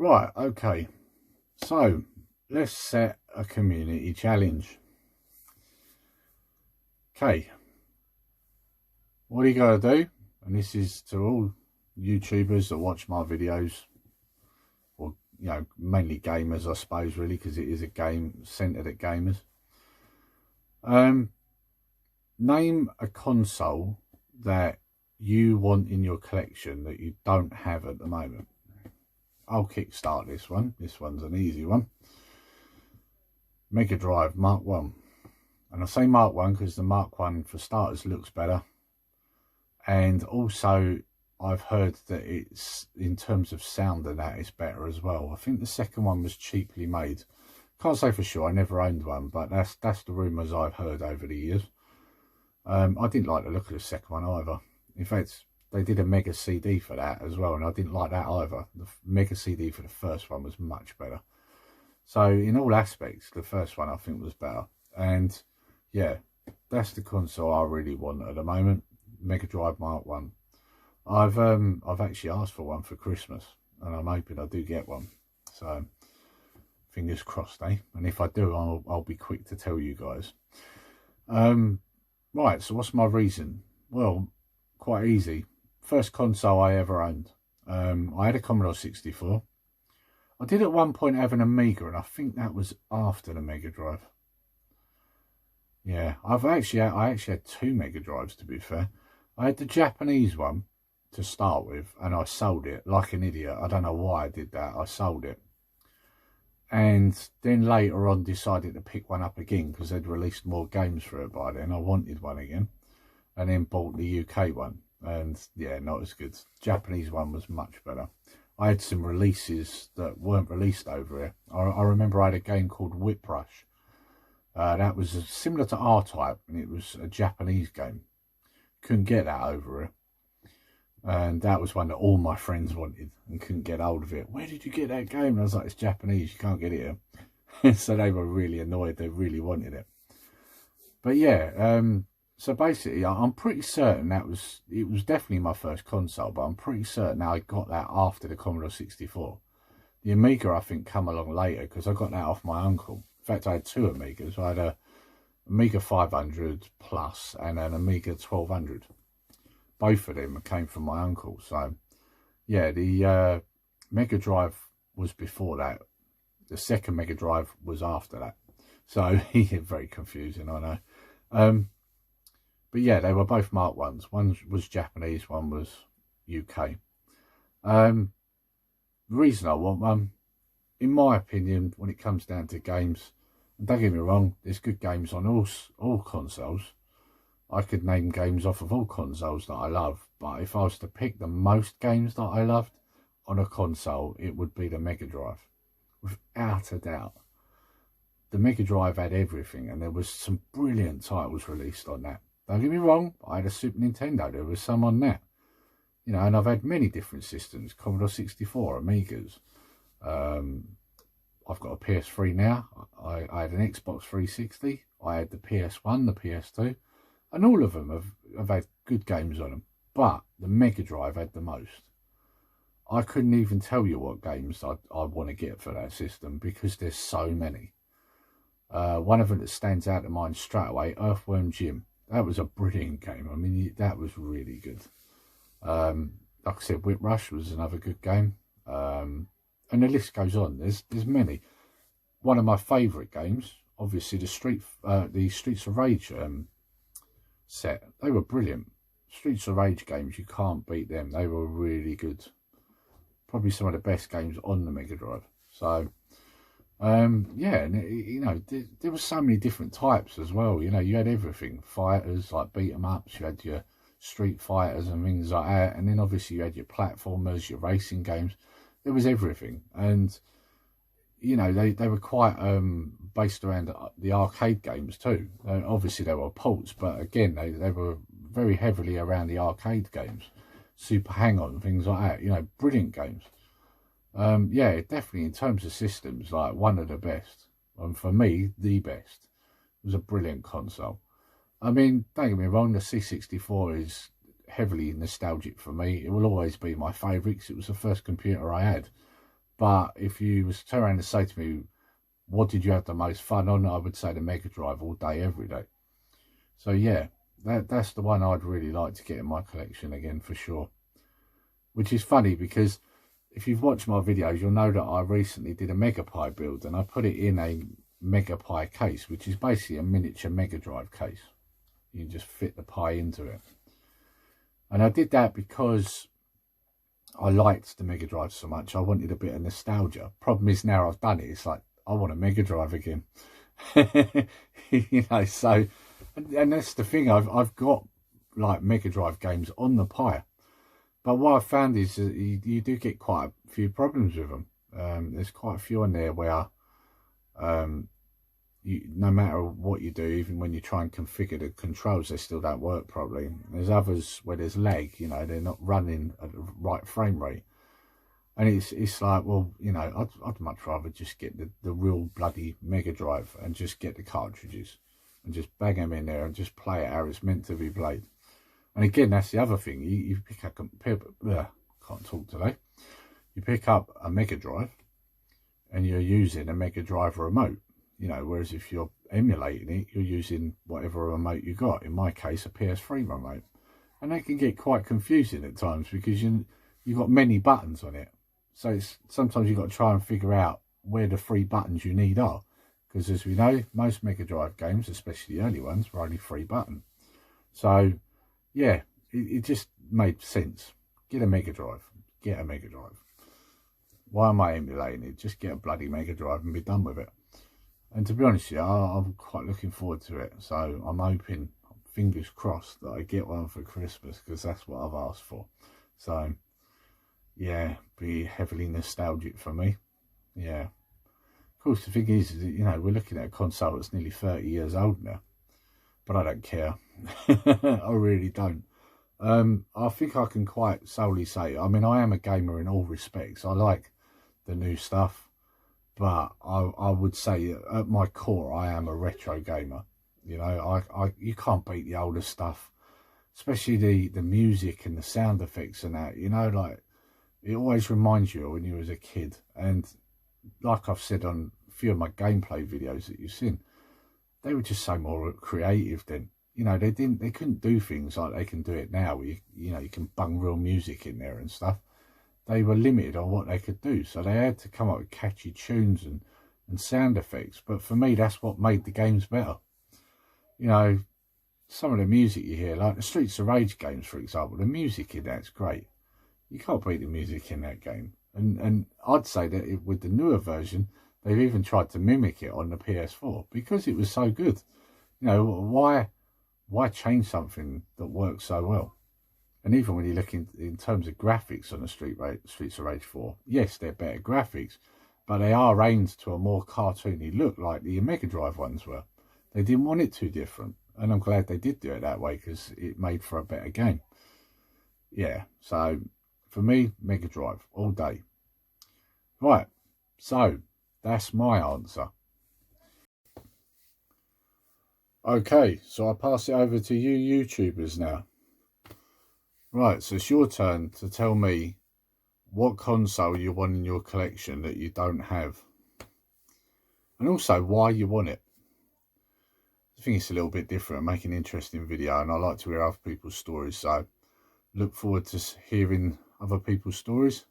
Right, okay. So let's set a community challenge. Okay. What you gotta do, and this is to all YouTubers that watch my videos, or mainly gamers, I suppose, really, because it is a game centered at gamers. Name a console that you want in your collection that you don't have at the moment. I'll kickstart this one. This one's an easy one. Mega Drive Mark 1. And I say Mark 1 because the Mark 1 for starters looks better. And also I've heard that it's, in terms of sound and that, it's better as well. I think the second one was cheaply made. Can't say for sure, I never owned one, but that's the rumours I've heard over the years. I didn't like the look of the second one either. In fact, they did a Mega CD for that as well, and I didn't like that either. The Mega CD for the first one was much better. So in all aspects, the first one I think was better. And yeah, that's the console I really want at the moment. Mega Drive Mark 1. I've actually asked for one for Christmas, and I'm hoping I do get one. So fingers crossed, eh? And if I do, I'll be quick to tell you guys. Right, so what's my reason? Well, quite easy. First console I ever owned. I had a Commodore 64. I did at one point have an Amiga, and I think that was after the Mega Drive. Yeah, I actually had two Mega Drives, to be fair. I had the Japanese one to start with, and I sold it like an idiot. I don't know why I did that. I sold it. And then later on decided to pick one up again because they'd released more games for it by then. I wanted one again. And then bought the UK one. And yeah, not as good. Japanese one was much better. I had some releases that weren't released over here. I remember I had a game called Whip Rush. That was similar to R-Type, and it was a Japanese game. Couldn't get that over here. And that was one that all my friends wanted and couldn't get hold of it. Where did you get that game? And I was like, it's Japanese, you can't get it here. So they were really annoyed. They really wanted it. But yeah, so basically I'm pretty certain it was definitely my first console, but I'm pretty certain I got that after the Commodore 64. The Amiga, I think, come along later because I got that off my uncle. In fact, I had two Amigas. I had a Amiga 500 Plus and an Amiga 1200. Both of them came from my uncle. So yeah, the Mega Drive was before that. The second Mega Drive was after that. So yeah, very confusing, I know. But yeah, they were both Mark 1s. One was Japanese, one was UK. The reason I want one, in my opinion, when it comes down to games, and don't get me wrong, there's good games on all consoles. I could name games off of all consoles that I love, but if I was to pick the most games that I loved on a console, it would be the Mega Drive, without a doubt. The Mega Drive had everything, and there was some brilliant titles released on that. Don't get me wrong, I had a Super Nintendo, there was some on that. You know, and I've had many different systems, Commodore 64, Amigas. I've got a PS3 now. I had an Xbox 360. I had the PS1, the PS2. And all of them have had good games on them. But the Mega Drive had the most. I couldn't even tell you what games I want to get for that system because there's so many. One of them that stands out in mind straight away, Earthworm Jim. That was a brilliant game. I mean, that was really good. Like I said, Whip Rush was another good game. And the list goes on. There's many. One of my favourite games, obviously the Streets of Rage set. They were brilliant. Streets of Rage games, you can't beat them. They were really good. Probably some of the best games on the Mega Drive. So yeah, and you know, there were so many different types as well. You know, you had everything. Fighters, like beat 'em ups, you had your Street Fighters and things like that, and then obviously you had your platformers, your racing games. There was everything. And you know, they were quite based around the arcade games too. Obviously they were ports, but again they were very heavily around the arcade games. Super Hang-On, things like that. You know, brilliant games. Yeah, definitely in terms of systems, like one of the best. And for me, the best. It was a brilliant console. I mean, don't get me wrong, the C64 is heavily nostalgic for me. It will always be my favourite because it was the first computer I had. But if you was to turn around and say to me, what did you have the most fun on, I would say the Mega Drive all day, every day. So yeah, that's the one I'd really like to get in my collection again for sure. Which is funny because if you've watched my videos, you'll know that I recently did a Mega Pi build and I put it in a Mega Pi case, which is basically a miniature Mega Drive case. You can just fit the Pi into it. And I did that because I liked the Mega Drive so much. I wanted a bit of nostalgia. Problem is now I've done it, it's like, I want a Mega Drive again. You know, so, and that's the thing, I've got like Mega Drive games on the Pi. But what I've found is that you do get quite a few problems with them. There's quite a few on there where no matter what you do, even when you try and configure the controls, they still don't work properly. There's others where there's lag, you know, they're not running at the right frame rate. And it's like, well, you know, I'd much rather just get the real bloody Mega Drive and just get the cartridges and just bang them in there and just play it how it's meant to be played. And again, that's the other thing. You pick up, can't talk today. You pick up a Mega Drive and you're using a Mega Drive remote. You know, whereas if you're emulating it, you're using whatever remote you got. In my case, a PS3 remote. And that can get quite confusing at times because you've got many buttons on it. So sometimes you've got to try and figure out where the 3 buttons you need are. Because as we know, most Mega Drive games, especially the early ones, were only 3 buttons. So, yeah, it just made sense. Get a Mega Drive. Get a Mega Drive. Why am I emulating it? Just get a bloody Mega Drive and be done with it. And to be honest with you, I'm quite looking forward to it. So I'm hoping, fingers crossed, that I get one for Christmas because that's what I've asked for. So, yeah, be heavily nostalgic for me. Yeah. Of course, the thing is that, you know, we're looking at a console that's nearly 30 years old now. But I don't care. I really don't. I think I can quite solely say, I mean, I am a gamer in all respects. I like the new stuff. But I would say at my core, I am a retro gamer. You know, you can't beat the older stuff, especially the music and the sound effects and that. You know, like it always reminds you of when you was a kid. And like I've said on a few of my gameplay videos that you've seen, they were just so more creative then. You know, they couldn't do things like they can do it now. Where you know, you can bung real music in there and stuff. They were limited on what they could do, so they had to come up with catchy tunes and sound effects. But for me, that's what made the games better. You know, some of the music you hear, like the Streets of Rage games, for example, the music in that's great. You can't beat the music in that game. And I'd say that with the newer version, they've even tried to mimic it on the PS4 because it was so good. You know, why change something that works so well? And even when you look in terms of graphics on the Streets of Rage 4, yes, they're better graphics, but they are aimed to a more cartoony look like the Mega Drive ones were. They didn't want it too different, and I'm glad they did do it that way because it made for a better game. Yeah, so for me, Mega Drive all day. Right, so that's my answer. Okay, so I pass it over to you YouTubers now. Right, so it's your turn to tell me what console you want in your collection that you don't have. And also why you want it. I think it's a little bit different, make an interesting video, and I like to hear other people's stories, so look forward to hearing other people's stories.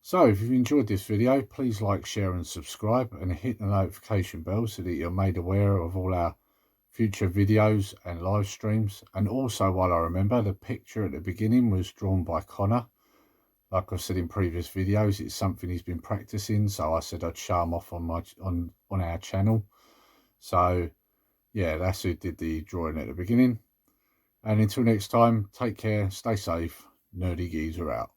So if you've enjoyed this video, please like, share and subscribe, and hit the notification bell so that you're made aware of all our future videos and live streams. And also, while I remember, the picture at the beginning was drawn by Connor. Like I said in previous videos, it's something he's been practicing, so I said I'd show him off on our channel. So yeah, that's who did the drawing at the beginning. And until next time, take care, stay safe, Nerdy Geezer out.